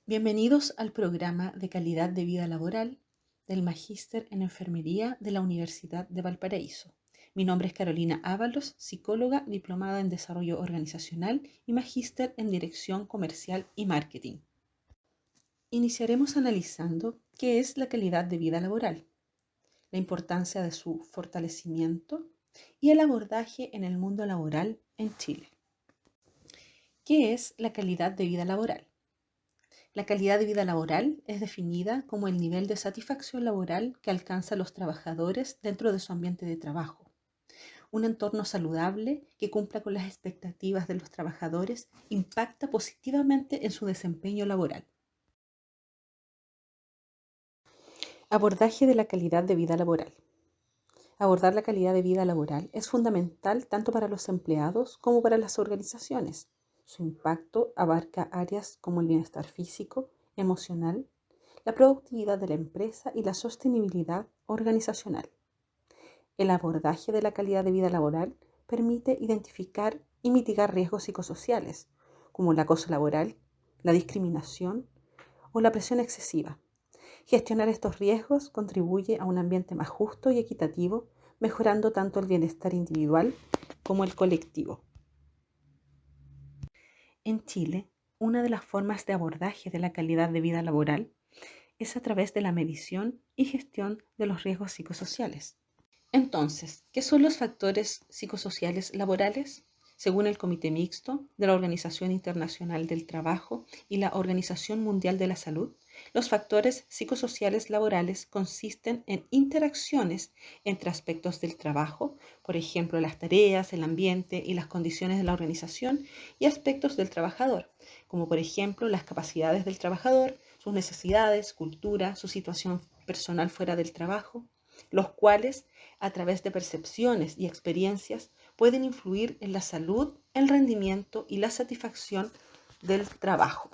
Bienvenidos al programa de calidad de vida laboral del Magíster en Enfermería de la Universidad de Valparaíso. Mi nombre es Carolina Ábalos, psicóloga diplomada en Desarrollo Organizacional y Magíster en Dirección Comercial y Marketing. Iniciaremos analizando qué es la calidad de vida laboral, la importancia de su fortalecimiento y el abordaje en el mundo laboral en Chile. ¿Qué es la calidad de vida laboral? La calidad de vida laboral es definida como el nivel de satisfacción laboral que alcanzan los trabajadores dentro de su ambiente de trabajo. Un entorno saludable que cumpla con las expectativas de los trabajadores impacta positivamente en su desempeño laboral. Abordaje de la calidad de vida laboral. Abordar la calidad de vida laboral es fundamental tanto para los empleados como para las organizaciones. Su impacto abarca áreas como el bienestar físico, emocional, la productividad de la empresa y la sostenibilidad organizacional. El abordaje de la calidad de vida laboral permite identificar y mitigar riesgos psicosociales, como el acoso laboral, la discriminación o la presión excesiva. Gestionar estos riesgos contribuye a un ambiente más justo y equitativo, mejorando tanto el bienestar individual como el colectivo. En Chile, una de las formas de abordaje de la calidad de vida laboral es a través de la medición y gestión de los riesgos psicosociales. Entonces, ¿qué son los factores psicosociales laborales? Según el Comité Mixto de la Organización Internacional del Trabajo y la Organización Mundial de la Salud, los factores psicosociales laborales consisten en interacciones entre aspectos del trabajo, por ejemplo, las tareas, el ambiente y las condiciones de la organización, y aspectos del trabajador, como por ejemplo las capacidades del trabajador, sus necesidades, cultura, su situación personal fuera del trabajo, los cuales, a través de percepciones y experiencias, pueden influir en la salud, el rendimiento y la satisfacción del trabajo.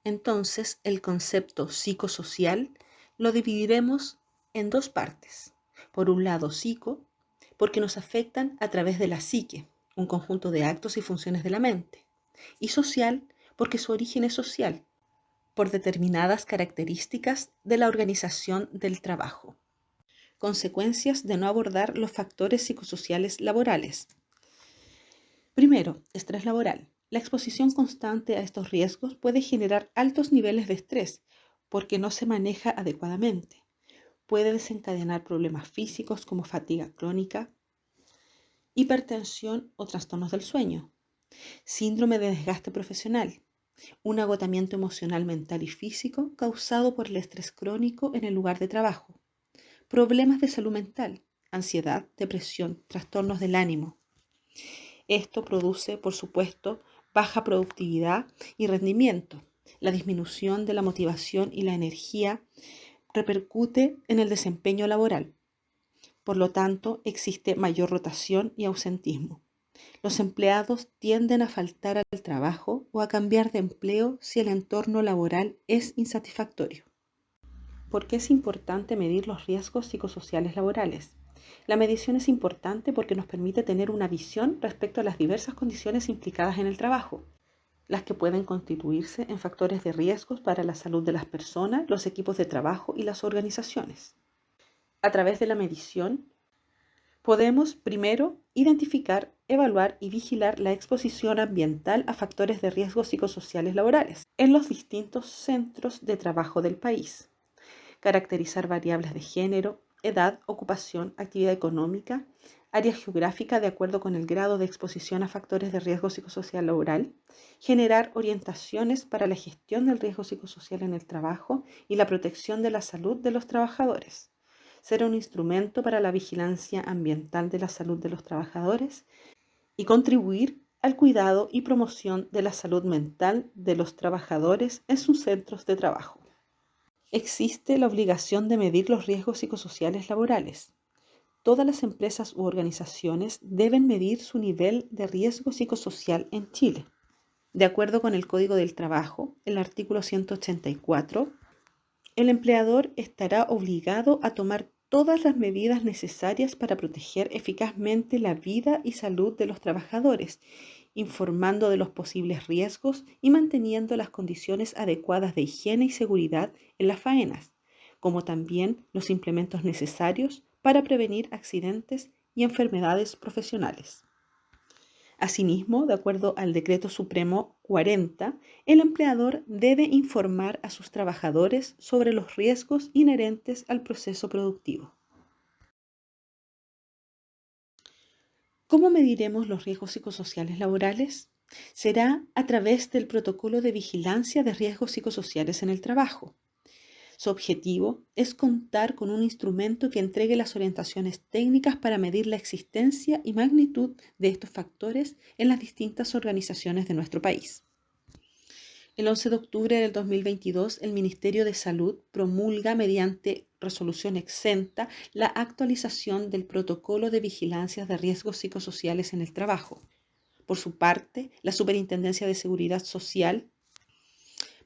Entonces, el concepto psicosocial lo dividiremos en dos partes. Por un lado, psico, porque nos afectan a través de la psique, un conjunto de actos y funciones de la mente. Y social, porque su origen es social, por determinadas características de la organización del trabajo. Consecuencias de no abordar los factores psicosociales laborales. Primero, estrés laboral. La exposición constante a estos riesgos puede generar altos niveles de estrés porque no se maneja adecuadamente. Puede desencadenar problemas físicos como fatiga crónica, hipertensión o trastornos del sueño, síndrome de desgaste profesional, un agotamiento emocional, mental y físico causado por el estrés crónico en el lugar de trabajo, problemas de salud mental, ansiedad, depresión, trastornos del ánimo. Esto produce, por supuesto, baja productividad y rendimiento. La disminución de la motivación y la energía repercute en el desempeño laboral. Por lo tanto, existe mayor rotación y ausentismo. Los empleados tienden a faltar al trabajo o a cambiar de empleo si el entorno laboral es insatisfactorio. ¿Por qué es importante medir los riesgos psicosociales laborales? La medición es importante porque nos permite tener una visión respecto a las diversas condiciones implicadas en el trabajo, las que pueden constituirse en factores de riesgos para la salud de las personas, los equipos de trabajo y las organizaciones. A través de la medición, podemos primero identificar, evaluar y vigilar la exposición ambiental a factores de riesgos psicosociales laborales en los distintos centros de trabajo del país. Caracterizar variables de género, edad, ocupación, actividad económica, área geográfica de acuerdo con el grado de exposición a factores de riesgo psicosocial laboral, generar orientaciones para la gestión del riesgo psicosocial en el trabajo y la protección de la salud de los trabajadores, ser un instrumento para la vigilancia ambiental de la salud de los trabajadores y contribuir al cuidado y promoción de la salud mental de los trabajadores en sus centros de trabajo. Existe la obligación de medir los riesgos psicosociales laborales. Todas las empresas u organizaciones deben medir su nivel de riesgo psicosocial en Chile. De acuerdo con el Código del Trabajo, el artículo 184, el empleador estará obligado a tomar todas las medidas necesarias para proteger eficazmente la vida y salud de los trabajadores informando de los posibles riesgos y manteniendo las condiciones adecuadas de higiene y seguridad en las faenas, como también los implementos necesarios para prevenir accidentes y enfermedades profesionales. Asimismo, de acuerdo al Decreto Supremo 40, el empleador debe informar a sus trabajadores sobre los riesgos inherentes al proceso productivo. ¿Cómo mediremos los riesgos psicosociales laborales? Será a través del Protocolo de Vigilancia de Riesgos Psicosociales en el Trabajo. Su objetivo es contar con un instrumento que entregue las orientaciones técnicas para medir la existencia y magnitud de estos factores en las distintas organizaciones de nuestro país. El 11 de octubre del 2022, el Ministerio de Salud promulga mediante resolución exenta la actualización del Protocolo de Vigilancia de Riesgos Psicosociales en el Trabajo. Por su parte, la Superintendencia de Seguridad Social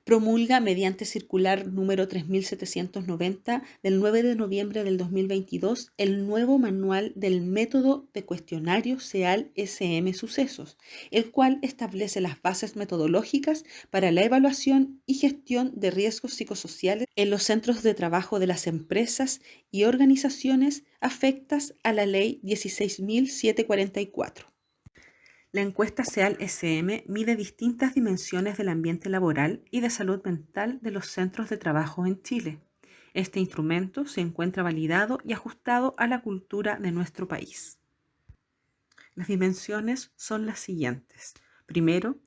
promulga mediante circular número 3790 del 9 de noviembre del 2022 el nuevo manual del método de cuestionario CEAL-SM Sucesos, el cual establece las bases metodológicas para la evaluación y gestión de riesgos psicosociales en los centros de trabajo de las empresas y organizaciones afectas a la Ley 16.744. La encuesta CEAL-SM mide distintas dimensiones del ambiente laboral y de salud mental de los centros de trabajo en Chile. Este instrumento se encuentra validado y ajustado a la cultura de nuestro país. Las dimensiones son las siguientes. Primero,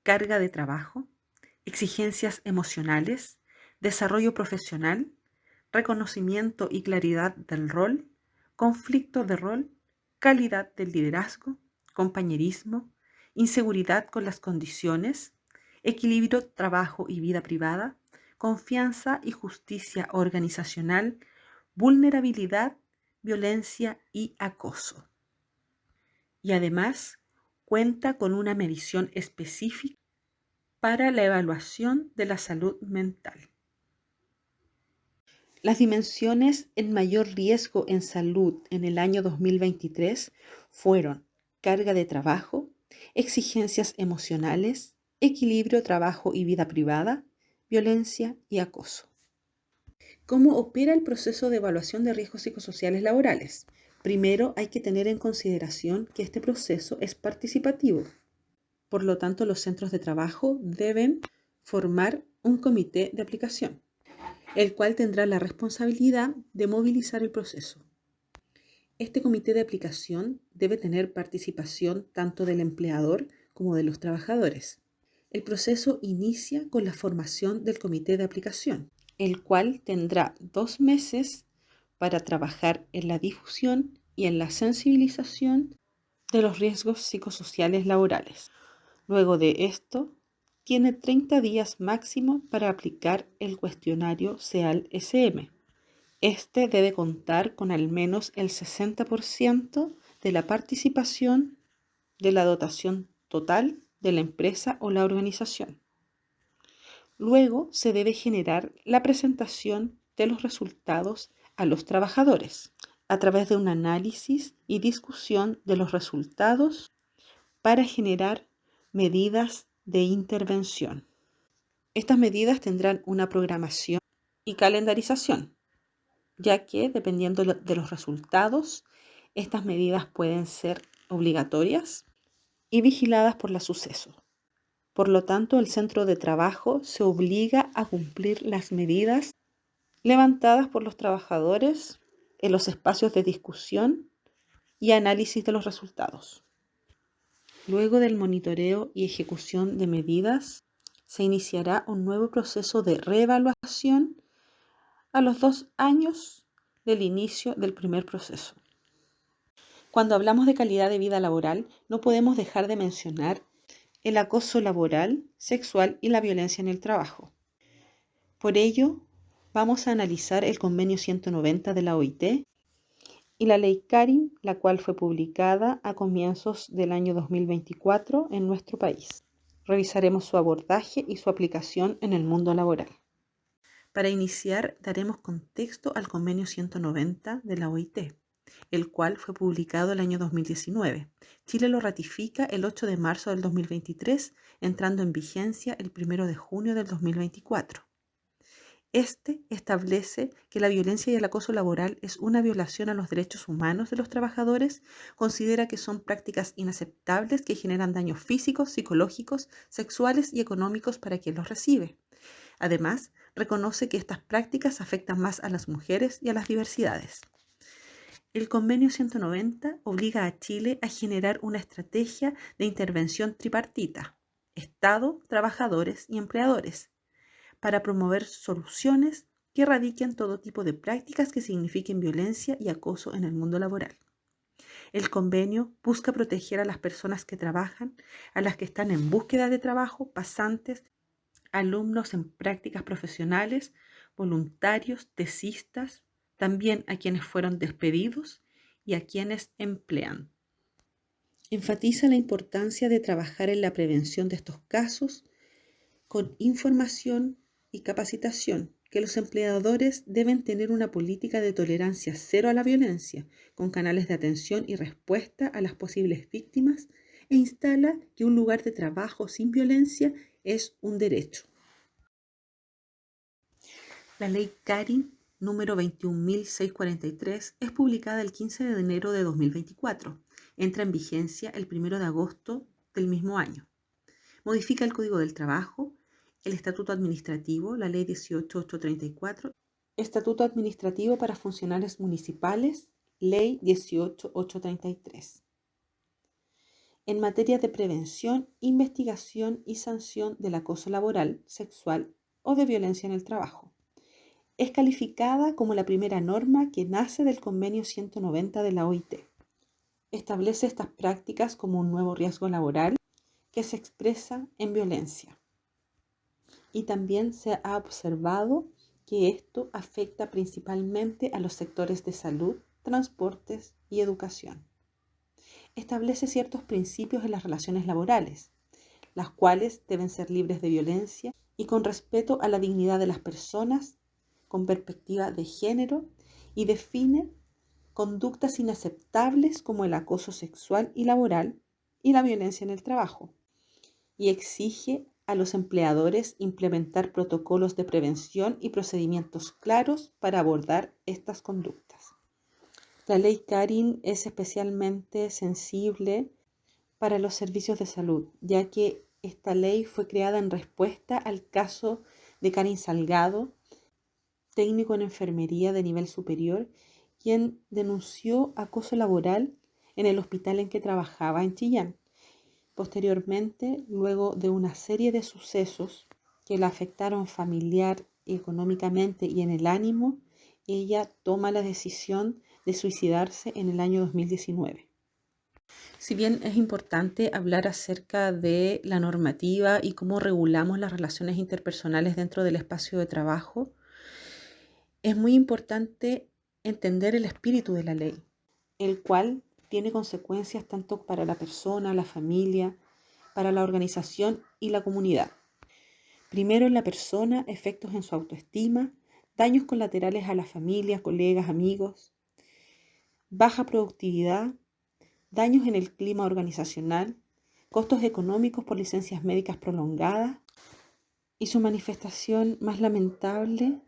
carga de trabajo, exigencias emocionales, desarrollo profesional, reconocimiento y claridad del rol, conflicto de rol, calidad del liderazgo, compañerismo, inseguridad con las condiciones, equilibrio trabajo y vida privada, confianza y justicia organizacional, vulnerabilidad, violencia y acoso. Y además cuenta con una medición específica para la evaluación de la salud mental. Las dimensiones en mayor riesgo en salud en el año 2023 fueron carga de trabajo, exigencias emocionales, equilibrio trabajo y vida privada, violencia y acoso. ¿Cómo opera el proceso de evaluación de riesgos psicosociales laborales? Primero, hay que tener en consideración que este proceso es participativo. Por lo tanto, los centros de trabajo deben formar un comité de aplicación, el cual tendrá la responsabilidad de movilizar el proceso. Este comité de aplicación debe tener participación tanto del empleador como de los trabajadores. El proceso inicia con la formación del comité de aplicación, el cual tendrá 2 meses para trabajar en la difusión y en la sensibilización de los riesgos psicosociales laborales. Luego de esto, tiene 30 días máximo para aplicar el cuestionario CEAL-SM. Este debe contar con al menos el 60% de la participación de la dotación total de la empresa o la organización. Luego se debe generar la presentación de los resultados a los trabajadores a través de un análisis y discusión de los resultados para generar medidas de intervención. Estas medidas tendrán una programación y calendarización, ya que dependiendo de los resultados, estas medidas pueden ser obligatorias y vigiladas por la suceso. Por lo tanto, el centro de trabajo se obliga a cumplir las medidas levantadas por los trabajadores en los espacios de discusión y análisis de los resultados. Luego del monitoreo y ejecución de medidas, se iniciará un nuevo proceso de reevaluación a los 2 años del inicio del primer proceso. Cuando hablamos de calidad de vida laboral, no podemos dejar de mencionar el acoso laboral, sexual y la violencia en el trabajo. Por ello, vamos a analizar el convenio 190 de la OIT y la ley CARIM, la cual fue publicada a comienzos del año 2024 en nuestro país. Revisaremos su abordaje y su aplicación en el mundo laboral. Para iniciar, daremos contexto al convenio 190 de la OIT. el cual fue publicado el año 2019. Chile lo ratifica el 8 de marzo del 2023, entrando en vigencia el 1 de junio del 2024. Este establece que la violencia y el acoso laboral es una violación a los derechos humanos de los trabajadores, considera que son prácticas inaceptables que generan daños físicos, psicológicos, sexuales y económicos para quien los recibe. Además, reconoce que estas prácticas afectan más a las mujeres y a las diversidades. El Convenio 190 obliga a Chile a generar una estrategia de intervención tripartita, Estado, trabajadores y empleadores, para promover soluciones que erradiquen todo tipo de prácticas que signifiquen violencia y acoso en el mundo laboral. El convenio busca proteger a las personas que trabajan, a las que están en búsqueda de trabajo, pasantes, alumnos en prácticas profesionales, voluntarios, tesistas, también a quienes fueron despedidos y a quienes emplean. Enfatiza la importancia de trabajar en la prevención de estos casos con información y capacitación, que los empleadores deben tener una política de tolerancia cero a la violencia, con canales de atención y respuesta a las posibles víctimas, e instala que un lugar de trabajo sin violencia es un derecho. La ley CARI número 21.643 es publicada el 15 de enero de 2024. Entra en vigencia el 1 de agosto del mismo año. Modifica el Código del Trabajo, el Estatuto Administrativo, la Ley 18.834, Estatuto Administrativo para Funcionarios Municipales, Ley 18.833. En materia de prevención, investigación y sanción del acoso laboral, sexual o de violencia en el trabajo. Es calificada como la primera norma que nace del Convenio 190 de la OIT. Establece estas prácticas como un nuevo riesgo laboral que se expresa en violencia. Y también se ha observado que esto afecta principalmente a los sectores de salud, transportes y educación. Establece ciertos principios en las relaciones laborales, las cuales deben ser libres de violencia y con respeto a la dignidad de las personas, con perspectiva de género, y define conductas inaceptables como el acoso sexual y laboral y la violencia en el trabajo, y exige a los empleadores implementar protocolos de prevención y procedimientos claros para abordar estas conductas. La ley CARI es especialmente sensible para los servicios de salud, ya que esta ley fue creada en respuesta al caso de Karin Salgado, técnico en enfermería de nivel superior, quien denunció acoso laboral en el hospital en que trabajaba en Chillán. Posteriormente, luego de una serie de sucesos que la afectaron familiar, económicamente y en el ánimo, ella toma la decisión de suicidarse en el año 2019. Si bien es importante hablar acerca de la normativa y cómo regulamos las relaciones interpersonales dentro del espacio de trabajo, es muy importante entender el espíritu de la ley, el cual tiene consecuencias tanto para la persona, la familia, para la organización y la comunidad. Primero en la persona, efectos en su autoestima, daños colaterales a la familia, colegas, amigos, baja productividad, daños en el clima organizacional, costos económicos por licencias médicas prolongadas, y su manifestación más lamentable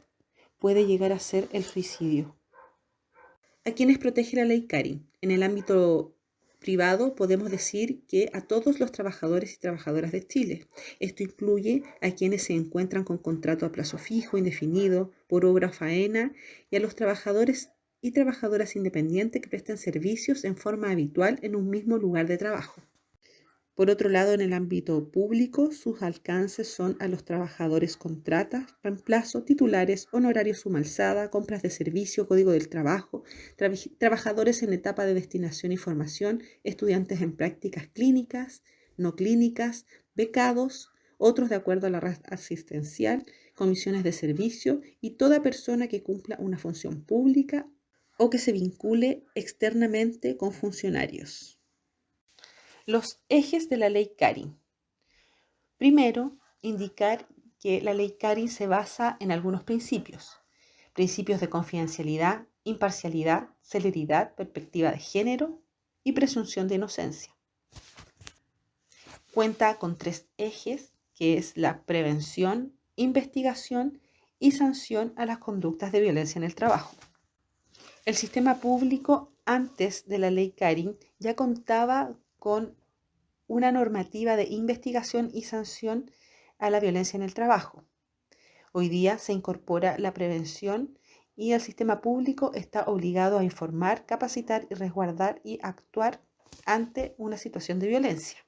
puede llegar a ser el suicidio. ¿A quiénes protege la ley CARI? En el ámbito privado podemos decir que a todos los trabajadores y trabajadoras de Chile. Esto incluye a quienes se encuentran con contrato a plazo fijo, indefinido, por obra o faena, y a los trabajadores y trabajadoras independientes que prestan servicios en forma habitual en un mismo lugar de trabajo. Por otro lado, en el ámbito público, sus alcances son a los trabajadores contratas, reemplazo, titulares, honorarios suma alzada, compras de servicio, código del trabajo, trabajadores en etapa de destinación y formación, estudiantes en prácticas clínicas, no clínicas, becados, otros de acuerdo a la red asistencial, comisiones de servicio y toda persona que cumpla una función pública o que se vincule externamente con funcionarios. Los ejes de la ley CARI. Primero, indicar que la ley CARI se basa en algunos principios. Principios de confidencialidad, imparcialidad, celeridad, perspectiva de género y presunción de inocencia. Cuenta con 3 ejes, que es la prevención, investigación y sanción a las conductas de violencia en el trabajo. El sistema público antes de la ley Carin ya contaba con una normativa de investigación y sanción a la violencia en el trabajo. Hoy día se incorpora la prevención y el sistema público está obligado a informar, capacitar y resguardar y actuar ante una situación de violencia.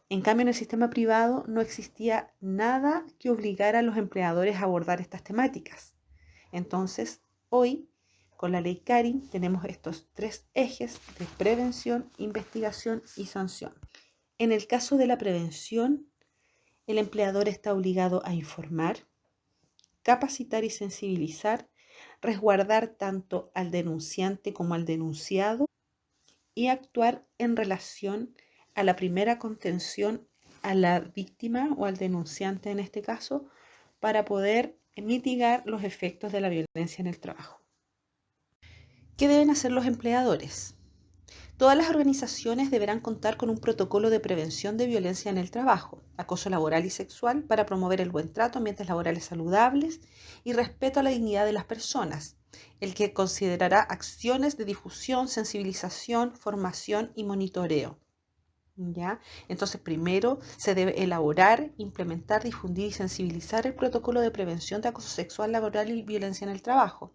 En cambio, en el sistema privado no existía nada que obligara a los empleadores a abordar estas temáticas. Entonces, hoy, con la ley Carin, tenemos estos 3 ejes de prevención, investigación y sanción. En el caso de la prevención, el empleador está obligado a informar, capacitar y sensibilizar, resguardar tanto al denunciante como al denunciado y actuar en relación a la primera contención a la víctima o al denunciante en este caso para poder mitigar los efectos de la violencia en el trabajo. ¿Qué deben hacer los empleadores? Todas las organizaciones deberán contar con un protocolo de prevención de violencia en el trabajo, acoso laboral y sexual para promover el buen trato, ambientes laborales saludables y respeto a la dignidad de las personas, el que considerará acciones de difusión, sensibilización, formación y monitoreo. ¿Ya? Entonces, primero se debe elaborar, implementar, difundir y sensibilizar el protocolo de prevención de acoso sexual, laboral y violencia en el trabajo.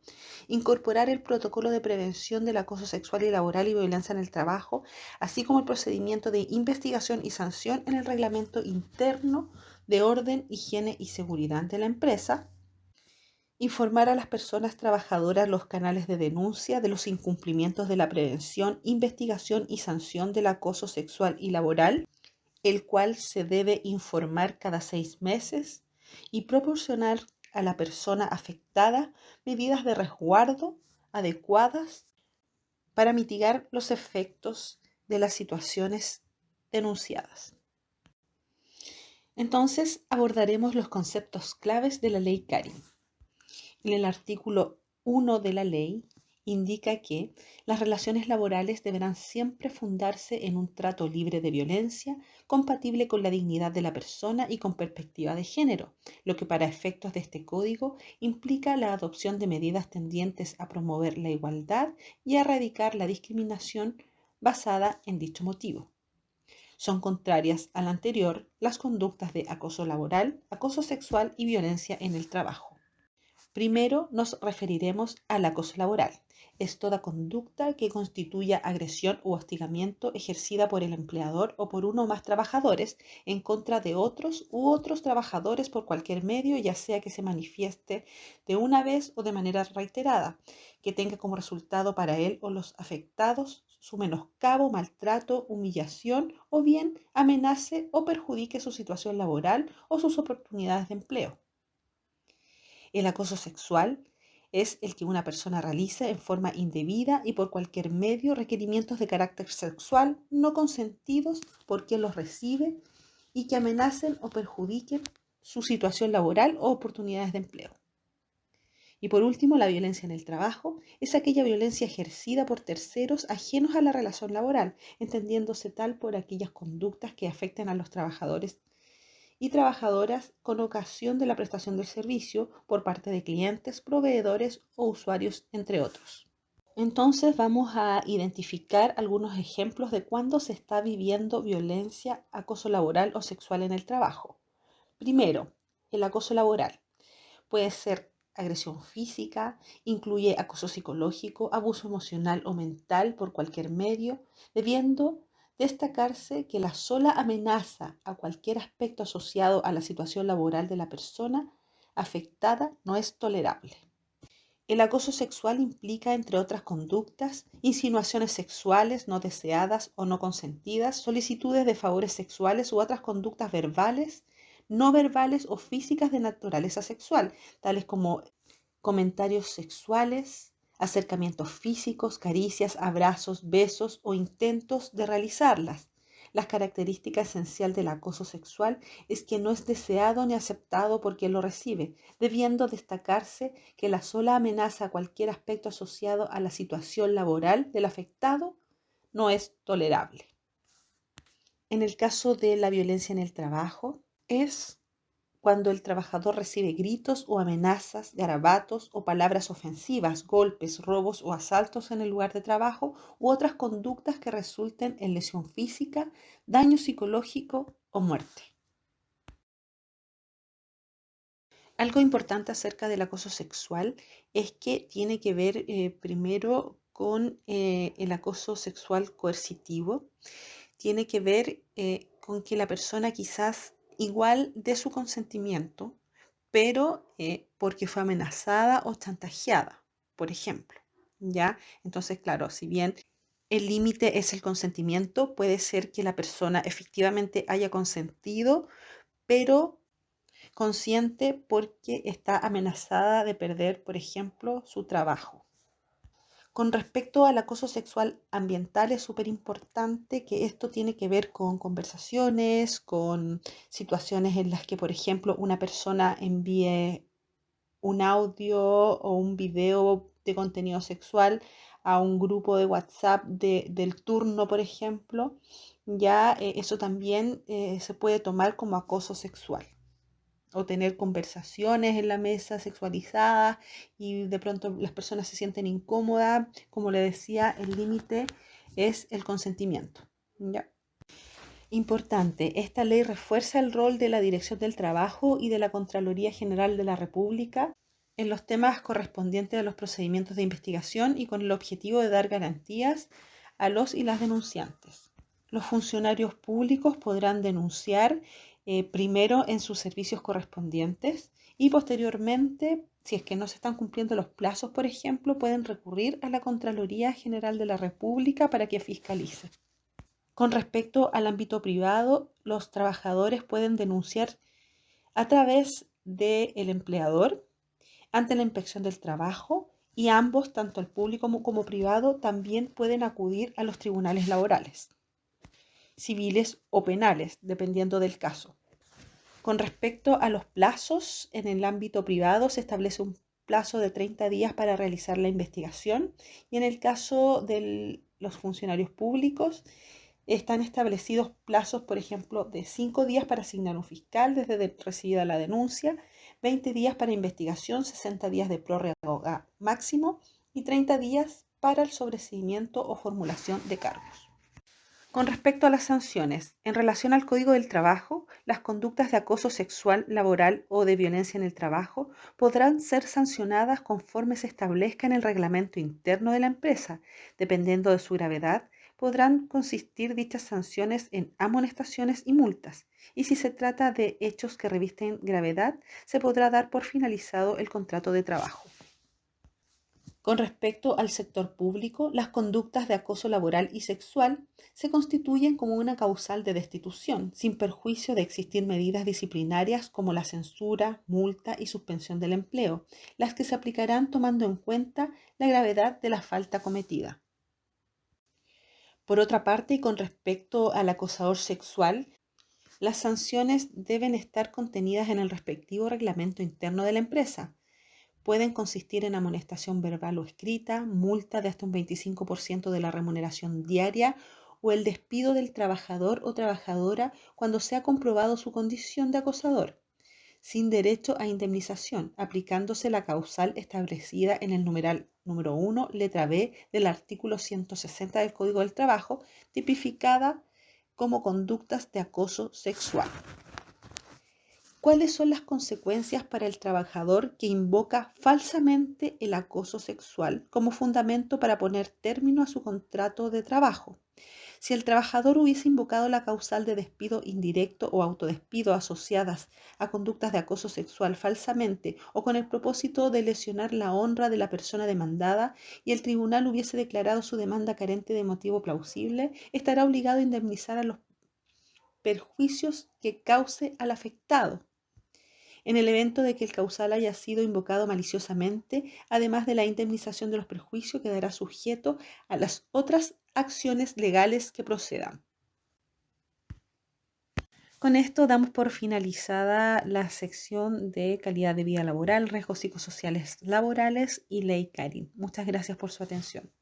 Incorporar el protocolo de prevención del acoso sexual y laboral y violencia en el trabajo, así como el procedimiento de investigación y sanción en el reglamento interno de orden, higiene y seguridad de la empresa. Informar a las personas trabajadoras los canales de denuncia de los incumplimientos de la prevención, investigación y sanción del acoso sexual y laboral, el cual se debe informar cada 6 meses y proporcionar a la persona afectada medidas de resguardo adecuadas para mitigar los efectos de las situaciones denunciadas. Entonces abordaremos los conceptos claves de la ley Carin. En el artículo 1 de la ley indica que las relaciones laborales deberán siempre fundarse en un trato libre de violencia, compatible con la dignidad de la persona y con perspectiva de género, lo que para efectos de este código implica la adopción de medidas tendientes a promover la igualdad y a erradicar la discriminación basada en dicho motivo. Son contrarias a la anterior las conductas de acoso laboral, acoso sexual y violencia en el trabajo. Primero nos referiremos al acoso laboral. Es toda conducta que constituya agresión u hostigamiento ejercida por el empleador o por uno o más trabajadores en contra de otros u otros trabajadores por cualquier medio, ya sea que se manifieste de una vez o de manera reiterada, que tenga como resultado para él o los afectados su menoscabo, maltrato, humillación o bien amenace o perjudique su situación laboral o sus oportunidades de empleo. El acoso sexual es el que una persona realice en forma indebida y por cualquier medio requerimientos de carácter sexual no consentidos por quien los recibe y que amenacen o perjudiquen su situación laboral o oportunidades de empleo. Y por último, la violencia en el trabajo es aquella violencia ejercida por terceros ajenos a la relación laboral, entendiéndose tal por aquellas conductas que afecten a los trabajadores y trabajadoras con ocasión de la prestación del servicio por parte de clientes, proveedores o usuarios, entre otros. Entonces vamos a identificar algunos ejemplos de cuándo se está viviendo violencia, acoso laboral o sexual en el trabajo. Primero, el acoso laboral. Puede ser agresión física, incluye acoso psicológico, abuso emocional o mental por cualquier medio, debiendo destacarse que la sola amenaza a cualquier aspecto asociado a la situación laboral de la persona afectada no es tolerable. El acoso sexual implica, entre otras conductas, insinuaciones sexuales no deseadas o no consentidas, solicitudes de favores sexuales u otras conductas verbales, no verbales o físicas de naturaleza sexual, tales como comentarios sexuales, acercamientos físicos, caricias, abrazos, besos o intentos de realizarlas, La característica esencial del acoso sexual es que no es deseado ni aceptado por quien lo recibe, debiendo destacarse que la sola amenaza a cualquier aspecto asociado a la situación laboral del afectado no es tolerable. En el caso de la violencia en el trabajo, es cuando el trabajador recibe gritos o amenazas, garabatos o palabras ofensivas, golpes, robos o asaltos en el lugar de trabajo u otras conductas que resulten en lesión física, daño psicológico o muerte. Algo importante acerca del acoso sexual es que tiene que ver primero con el acoso sexual coercitivo. Tiene que ver con que la persona quizás igual dé su consentimiento, pero porque fue amenazada o chantajeada, por ejemplo, ¿ya? Entonces, claro, si bien el límite es el consentimiento, puede ser que la persona efectivamente haya consentido, pero consciente porque está amenazada de perder, por ejemplo, su trabajo. Con respecto al acoso sexual ambiental, es súper importante que esto tiene que ver con conversaciones, con situaciones en las que, por ejemplo, una persona envíe un audio o un video de contenido sexual a un grupo de WhatsApp del turno, por ejemplo, ya eso también se puede tomar como acoso sexual. O tener conversaciones en la mesa sexualizadas y de pronto las personas se sienten incómodas. Como le decía, el límite es el consentimiento. ¿Ya? Importante, esta ley refuerza el rol de la Dirección del Trabajo y de la Contraloría General de la República en los temas correspondientes a los procedimientos de investigación y con el objetivo de dar garantías a los y las denunciantes. Los funcionarios públicos podrán denunciar primero en sus servicios correspondientes y posteriormente, si es que no se están cumpliendo los plazos, por ejemplo, pueden recurrir a la Contraloría General de la República para que fiscalice. Con respecto al ámbito privado, los trabajadores pueden denunciar a través del empleador ante la inspección del trabajo y ambos, tanto el público como privado, también pueden acudir a los tribunales laborales, civiles o penales, dependiendo del caso. Con respecto a los plazos, en el ámbito privado se establece un plazo de 30 días para realizar la investigación y en el caso de los funcionarios públicos están establecidos plazos, por ejemplo, de 5 días para asignar un fiscal desde recibida la denuncia, 20 días para investigación, 60 días de prórroga máximo y 30 días para el sobreseimiento o formulación de cargos. Con respecto a las sanciones, en relación al Código del Trabajo, las conductas de acoso sexual, laboral o de violencia en el trabajo podrán ser sancionadas conforme se establezca en el reglamento interno de la empresa. Dependiendo de su gravedad, podrán consistir dichas sanciones en amonestaciones y multas. Y si se trata de hechos que revisten gravedad, se podrá dar por finalizado el contrato de trabajo. Con respecto al sector público, las conductas de acoso laboral y sexual se constituyen como una causal de destitución, sin perjuicio de existir medidas disciplinarias como la censura, multa y suspensión del empleo, las que se aplicarán tomando en cuenta la gravedad de la falta cometida. Por otra parte, y con respecto al acosador sexual, las sanciones deben estar contenidas en el respectivo reglamento interno de la empresa. Pueden consistir en amonestación verbal o escrita, multa de hasta un 25% de la remuneración diaria o el despido del trabajador o trabajadora cuando se ha comprobado su condición de acosador, sin derecho a indemnización, aplicándose la causal establecida en el numeral número 1, letra B del artículo 160 del Código del Trabajo, tipificada como conductas de acoso sexual. ¿Cuáles son las consecuencias para el trabajador que invoca falsamente el acoso sexual como fundamento para poner término a su contrato de trabajo? Si el trabajador hubiese invocado la causal de despido indirecto o autodespido asociadas a conductas de acoso sexual falsamente o con el propósito de lesionar la honra de la persona demandada y el tribunal hubiese declarado su demanda carente de motivo plausible, estará obligado a indemnizar a los perjuicios que cause al afectado. En el evento de que el causal haya sido invocado maliciosamente, además de la indemnización de los perjuicios, quedará sujeto a las otras acciones legales que procedan. Con esto damos por finalizada la sección de calidad de vida laboral, riesgos psicosociales laborales y ley Carin. Muchas gracias por su atención.